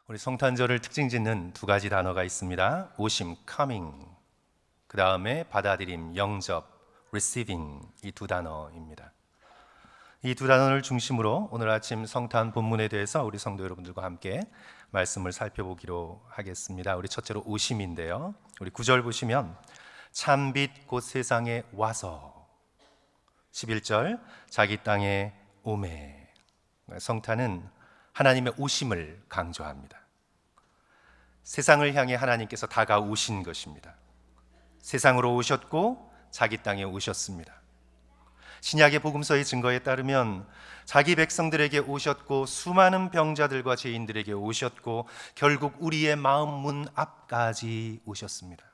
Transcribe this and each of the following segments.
우리 성탄절을 특징 짓는 두 가지 단어가 있습니다. 오심, coming, 그 다음에 받아들임, 영접, receiving, 이 두 단어입니다. 이 두 단어를 중심으로 오늘 아침 성탄 본문에 대해서 우리 성도 여러분들과 함께 말씀을 살펴보기로 하겠습니다. 우리 첫째로 오심인데요, 우리 9절 보시면 참빛 곧 세상에 와서, 11절 자기 땅에 오매. 성탄은 하나님의 오심을 강조합니다. 세상을 향해 하나님께서 다가오신 것입니다. 세상으로 오셨고 자기 땅에 오셨습니다. 신약의 복음서의 증거에 따르면 자기 백성들에게 오셨고 수많은 병자들과 죄인들에게 오셨고 결국 우리의 마음 문 앞까지 오셨습니다.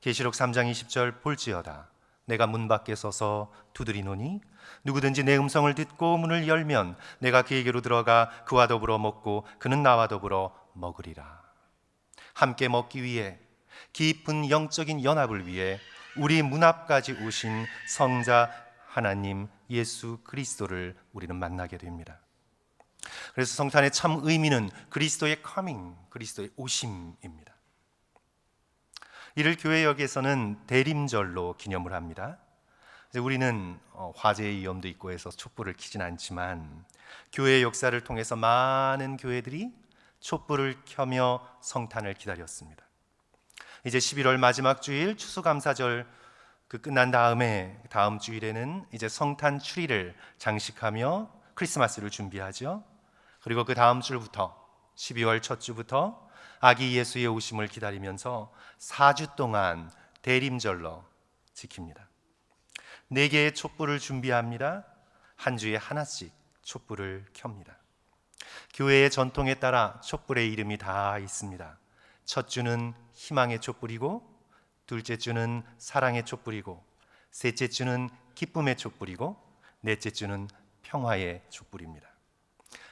계시록 3장 20절 볼지어다 내가 문 밖에 서서 두드리노니 누구든지 내 음성을 듣고 문을 열면 내가 그에게로 들어가 그와 더불어 먹고 그는 나와 더불어 먹으리라. 함께 먹기 위해, 깊은 영적인 연합을 위해 우리 문 앞까지 오신 성자 하나님 예수 그리스도를 우리는 만나게 됩니다. 그래서 성탄의 참 의미는 그리스도의 coming, 그리스도의 오심입니다. 이를 교회역에서는 대림절로 기념을 합니다. 우리는 화재의 위험도 있고 해서 촛불을 켜진 않지만 교회 역사를 통해서 많은 교회들이 촛불을 켜며 성탄을 기다렸습니다. 이제 11월 마지막 주일 추수감사절 끝난 다음에 다음 주일에는 이제 성탄 추리를 장식하며 크리스마스를 준비하죠. 그리고 그 다음 주부터 12월 첫 주부터 아기 예수의 오심을 기다리면서 4주 동안 대림절로 지킵니다. 4개의 촛불을 준비합니다. 한 주에 하나씩 촛불을 켭니다. 교회의 전통에 따라 촛불의 이름이 다 있습니다. 첫 주는 희망의 촛불이고, 둘째 주는 사랑의 촛불이고, 셋째 주는 기쁨의 촛불이고, 넷째 주는 평화의 촛불입니다.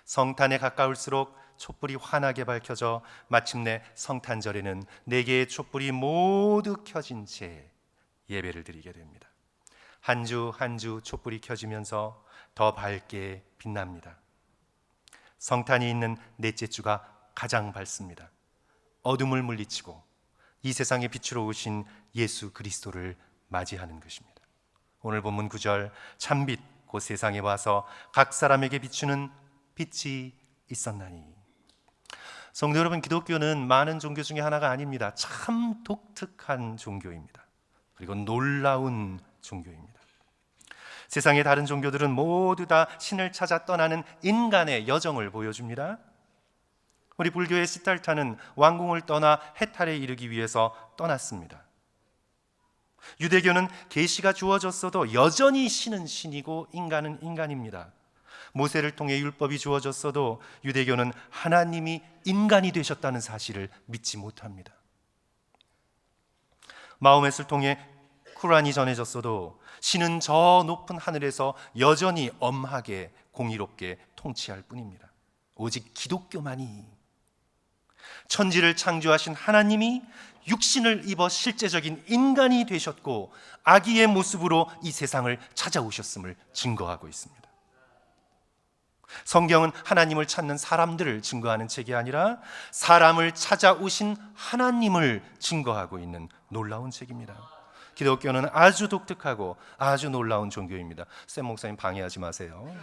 성탄에 가까울수록 촛불이 환하게 밝혀져 마침내 성탄절에는 4개의 촛불이 모두 켜진 채 예배를 드리게 됩니다. 한 주 한 주 촛불이 켜지면서 더 밝게 빛납니다. 성탄이 있는 넷째 주가 가장 밝습니다. 어둠을 물리치고 이 세상의 빛으로 오신 예수 그리스도를 맞이하는 것입니다. 오늘 본문 9절 참빛 곧 세상에 와서 각 사람에게 비추는 빛이 있었나니. 성도 여러분, 기독교는 많은 종교 중에 하나가 아닙니다. 참 독특한 종교입니다. 그리고 놀라운 종교입니다. 세상의 다른 종교들은 모두 다 신을 찾아 떠나는 인간의 여정을 보여줍니다. 우리 불교의 시달타는 왕궁을 떠나 해탈에 이르기 위해서 떠났습니다. 유대교는 계시가 주어졌어도 여전히 신은 신이고 인간은 인간입니다. 모세를 통해 율법이 주어졌어도 유대교는 하나님이 인간이 되셨다는 사실을 믿지 못합니다. 마호멧을 통해 쿠란이 전해졌어도 신은 저 높은 하늘에서 여전히 엄하게 공의롭게 통치할 뿐입니다. 오직 기독교만이 천지를 창조하신 하나님이 육신을 입어 실제적인 인간이 되셨고 아기의 모습으로 이 세상을 찾아오셨음을 증거하고 있습니다. 성경은 하나님을 찾는 사람들을 증거하는 책이 아니라 사람을 찾아오신 하나님을 증거하고 있는 놀라운 책입니다. 기독교는 아주 독특하고 아주 놀라운 종교입니다. 샘 목사님 방해하지 마세요.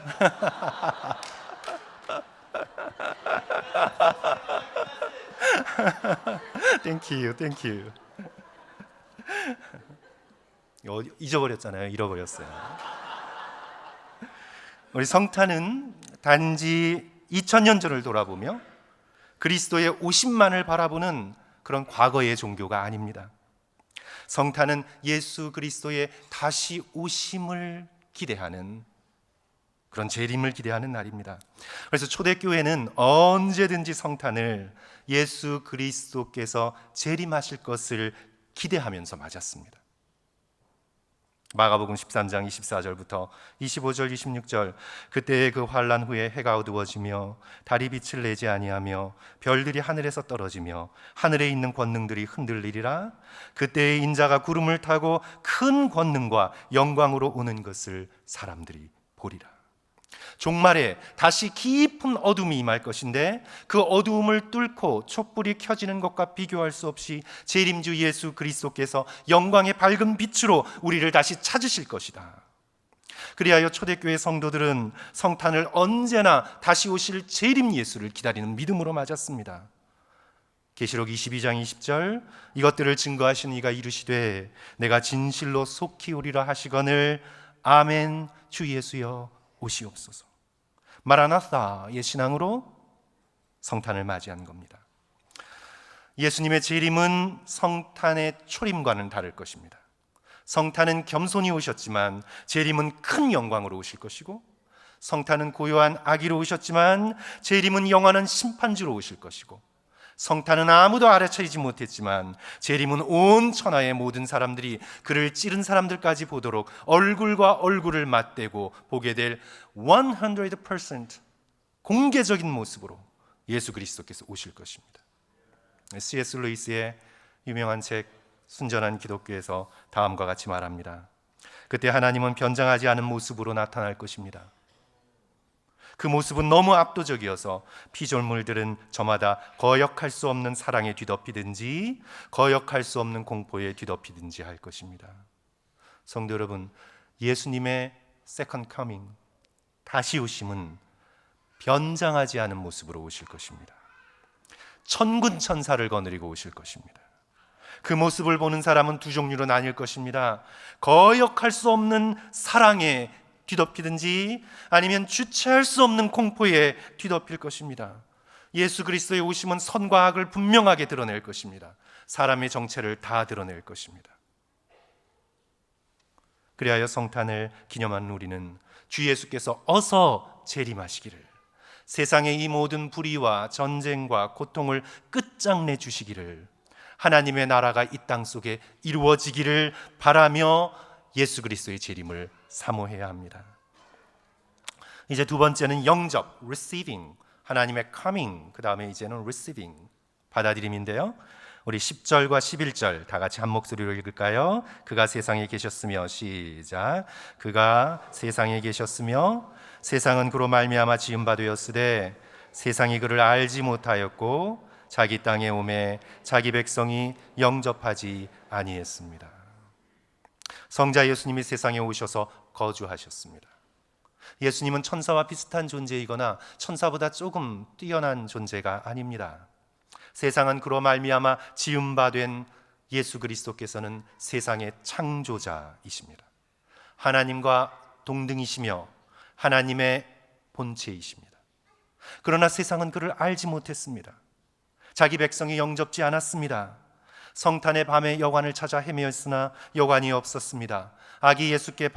땡큐. 잊어버렸잖아요. 잃어버렸어요. 우리 성탄은 단지 2000년 전을 돌아보며 그리스도의 오심만을 바라보는 그런 과거의 종교가 아닙니다. 성탄은 예수 그리스도의 다시 오심을 기대하는, 그런 재림을 기대하는 날입니다. 그래서 초대교회는 언제든지 성탄을 예수 그리스도께서 재림하실 것을 기대하면서 맞았습니다. 마가복음 13장 24절부터 25절 26절 그때의 그 환난 후에 해가 어두워지며 달이 빛을 내지 아니하며 별들이 하늘에서 떨어지며 하늘에 있는 권능들이 흔들리리라. 그때의 인자가 구름을 타고 큰 권능과 영광으로 오는 것을 사람들이 보리라. 종말에 다시 깊은 어둠이 임할 것인데 그 어두움을 뚫고 촛불이 켜지는 것과 비교할 수 없이 재림주 예수 그리스도께서 영광의 밝은 빛으로 우리를 다시 찾으실 것이다. 그리하여 초대교회 성도들은 성탄을 언제나 다시 오실 재림 예수를 기다리는 믿음으로 맞았습니다. 계시록 22장 20절, 이것들을 증거하신 이가 이르시되 내가 진실로 속히 오리라 하시거늘 아멘. 주 예수여 오시옵소서. 마라나타의 신앙으로 성탄을 맞이한 겁니다. 예수님의 재림은 성탄의 초림과는 다를 것입니다. 성탄은 겸손히 오셨지만 재림은 큰 영광으로 오실 것이고, 성탄은 고요한 아기로 오셨지만 재림은 영원한 심판주로 오실 것이고, 성탄은 아무도 알아채지 못했지만 재림은 온 천하의 모든 사람들이 그를 찌른 사람들까지 보도록 얼굴과 얼굴을 맞대고 보게 될 100% 공개적인 모습으로 예수 그리스도께서 오실 것입니다. C.S. 루이스의 유명한 책 순전한 기독교에서 다음과 같이 말합니다. 그때 하나님은 변장하지 않은 모습으로 나타날 것입니다. 그 모습은 너무 압도적이어서 피조물들은 저마다 거역할 수 없는 사랑에 뒤덮이든지 거역할 수 없는 공포에 뒤덮이든지 할 것입니다. 성도 여러분, 예수님의 세컨드 커밍, 다시 오심은 변장하지 않은 모습으로 오실 것입니다. 천군 천사를 거느리고 오실 것입니다. 그 모습을 보는 사람은 두 종류로 나뉠 것입니다. 거역할 수 없는 사랑에 뒤덮이든지 아니면 주체할 수 없는 공포에 뒤덮일 것입니다. 예수 그리스도의 오심은 선과 악을 분명하게 드러낼 것입니다. 사람의 정체를 다 드러낼 것입니다. 그리하여 성탄을 기념하는 우리는 주 예수께서 어서 재림하시기를, 세상의 이 모든 불의와 전쟁과 고통을 끝장내 주시기를, 하나님의 나라가 이 땅 속에 이루어지기를 바라며 예수 그리스도의 재림을 사모해야 합니다. 이제 두 번째는 영접, receiving, 하나님의 coming, 그 다음에 이제는 receiving, 받아들임인데요. 우리 10절과 11절 다 같이 한 목소리로 읽을까요? 그가 세상에 계셨으며, 시작. 그가 세상에 계셨으며 세상은 그로 말미암아 지은 바 되었으되 세상이 그를 알지 못하였고 자기 땅에 오매 자기 백성이 영접하지 아니했습니다. 성자 예수님이 세상에 오셔서 거주하셨습니다. 예수님은 천사와 비슷한 존재이거나 천사보다 조금 뛰어난 존재가 아닙니다. 세상은 그로 말미암아 지은 바 된 예수 그리스도께서는 세상의 창조자이십니다. 하나님과 동등이시며 하나님의 본체이십니다. 그러나 세상은 그를 알지 못했습니다. 자기 백성이 영접지 않았습니다. 성탄의 밤에 여관을 찾아 헤매었으나 여관이 없었습니다. 아기 예수를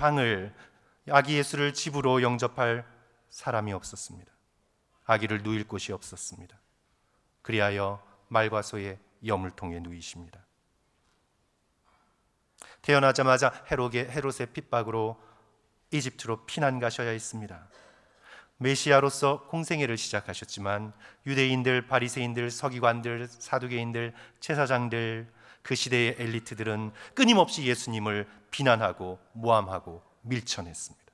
집으로 영접할 사람이 없었습니다. 아기를 누일 곳이 없었습니다. 그리하여 말과 소의 여물통에 누이십니다. 태어나자마자 헤롯의 핍박으로 이집트로 피난 가셔야 했습니다. 메시아로서 공생애를 시작하셨지만 유대인들, 바리새인들, 서기관들, 사두개인들, 제사장들, 그 시대의 엘리트들은 끊임없이 예수님을 비난하고 모함하고 밀쳐냈습니다.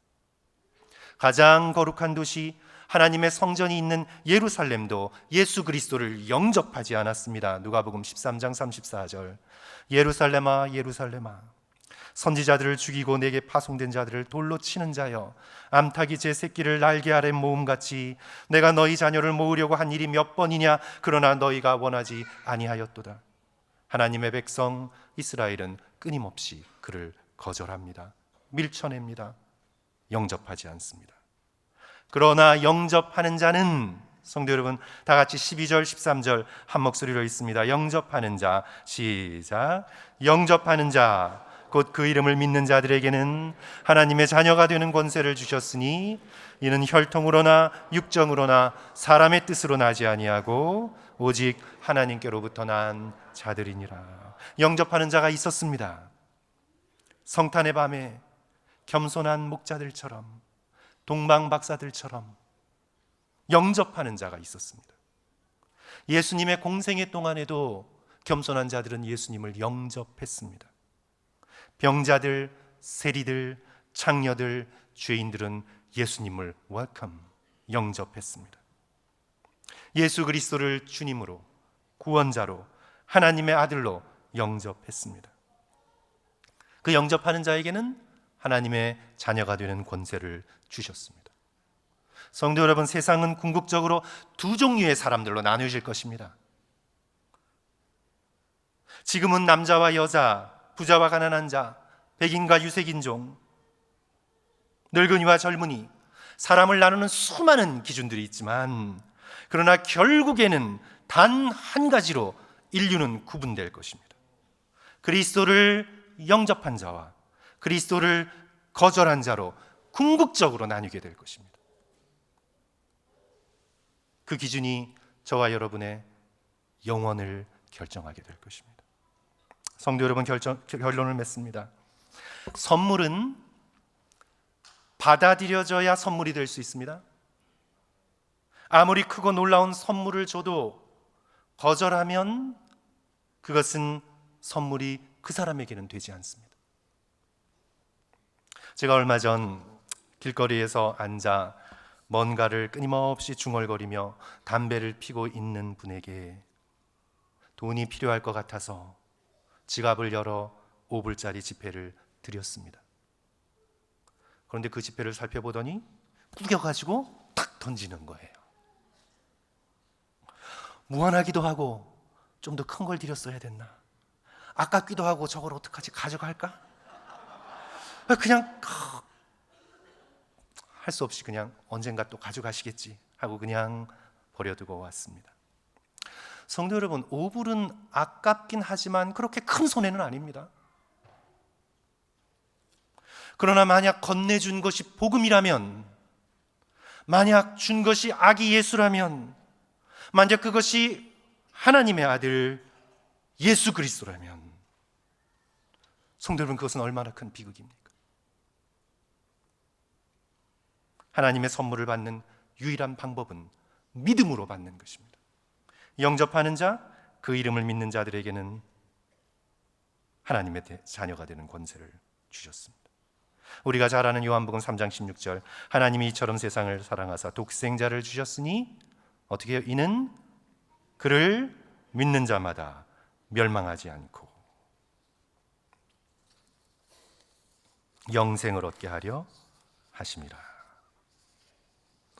가장 거룩한 도시 하나님의 성전이 있는 예루살렘도 예수 그리스도를 영접하지 않았습니다. 누가복음 13장 34절, 예루살렘아 예루살렘아 선지자들을 죽이고 내게 파송된 자들을 돌로 치는 자여, 암탉이 제 새끼를 날개 아래 모음같이 내가 너희 자녀를 모으려고 한 일이 몇 번이냐. 그러나 너희가 원하지 아니하였도다. 하나님의 백성 이스라엘은 끊임없이 그를 거절합니다. 밀쳐냅니다. 영접하지 않습니다. 그러나 영접하는 자는, 성도 여러분 다 같이 12절 13절 한 목소리로 읽습니다. 영접하는 자, 시작. 영접하는 자 곧 그 이름을 믿는 자들에게는 하나님의 자녀가 되는 권세를 주셨으니 이는 혈통으로나 육정으로나 사람의 뜻으로 나지 아니하고 오직 하나님께로부터 난 자들이니라. 영접하는 자가 있었습니다. 성탄의 밤에 겸손한 목자들처럼, 동방 박사들처럼 영접하는 자가 있었습니다. 예수님의 공생애 동안에도 겸손한 자들은 예수님을 영접했습니다. 병자들, 세리들, 창녀들, 죄인들은 예수님을 웰컴, 영접했습니다. 예수 그리스도를 주님으로, 구원자로, 하나님의 아들로 영접했습니다. 그 영접하는 자에게는 하나님의 자녀가 되는 권세를 주셨습니다. 성도 여러분, 세상은 궁극적으로 두 종류의 사람들로 나누어질 것입니다. 지금은 남자와 여자, 부자와 가난한 자, 백인과 유색인종, 늙은이와 젊은이, 사람을 나누는 수많은 기준들이 있지만, 그러나 결국에는 단 한 가지로 인류는 구분될 것입니다. 그리스도를 영접한 자와 그리스도를 거절한 자로 궁극적으로 나뉘게 될 것입니다. 그 기준이 저와 여러분의 영혼을 결정하게 될 것입니다. 성도 여러분, 결론을 맺습니다. 선물은 받아들여져야 선물이 될 수 있습니다. 아무리 크고 놀라운 선물을 줘도 거절하면 그것은 선물이 그 사람에게는 되지 않습니다. 제가 얼마 전 길거리에서 앉아 뭔가를 끊임없이 중얼거리며 담배를 피고 있는 분에게 돈이 필요할 것 같아서 지갑을 열어 5불짜리 지폐를 드렸습니다. 그런데 그 지폐를 살펴보더니 구겨가지고 탁 던지는 거예요. 무한하기도 하고 좀 더 큰 걸 드렸어야 됐나, 아깝기도 하고 저걸 어떡하지, 가져갈까? 그냥 할 수 없이 그냥 언젠가 또 가져가시겠지 하고 그냥 버려두고 왔습니다. 성도 여러분, 5불은 아깝긴 하지만 그렇게 큰 손해는 아닙니다. 그러나 만약 건네준 것이 복음이라면, 만약 준 것이 아기 예수라면, 만약 그것이 하나님의 아들 예수 그리스도라면, 성도 여러분, 그것은 얼마나 큰 비극입니까? 하나님의 선물을 받는 유일한 방법은 믿음으로 받는 것입니다. 영접하는 자, 그 이름을 믿는 자들에게는 하나님의 자녀가 되는 권세를 주셨습니다. 우리가 잘 아는 요한복음 3장 16절, 하나님이 이처럼 세상을 사랑하사 독생자를 주셨으니 어떻게 해요? 이는 그를 믿는 자마다 멸망하지 않고 영생을 얻게 하려 하심이라.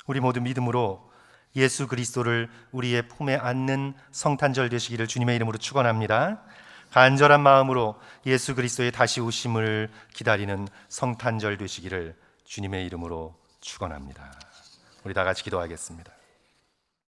우리 모두 믿음으로 예수 그리스도를 우리의 품에 안는 성탄절 되시기를 주님의 이름으로 축원합니다. 간절한 마음으로 예수 그리스도의 다시 오심을 기다리는 성탄절 되시기를 주님의 이름으로 축원합니다. 우리 다 같이 기도하겠습니다.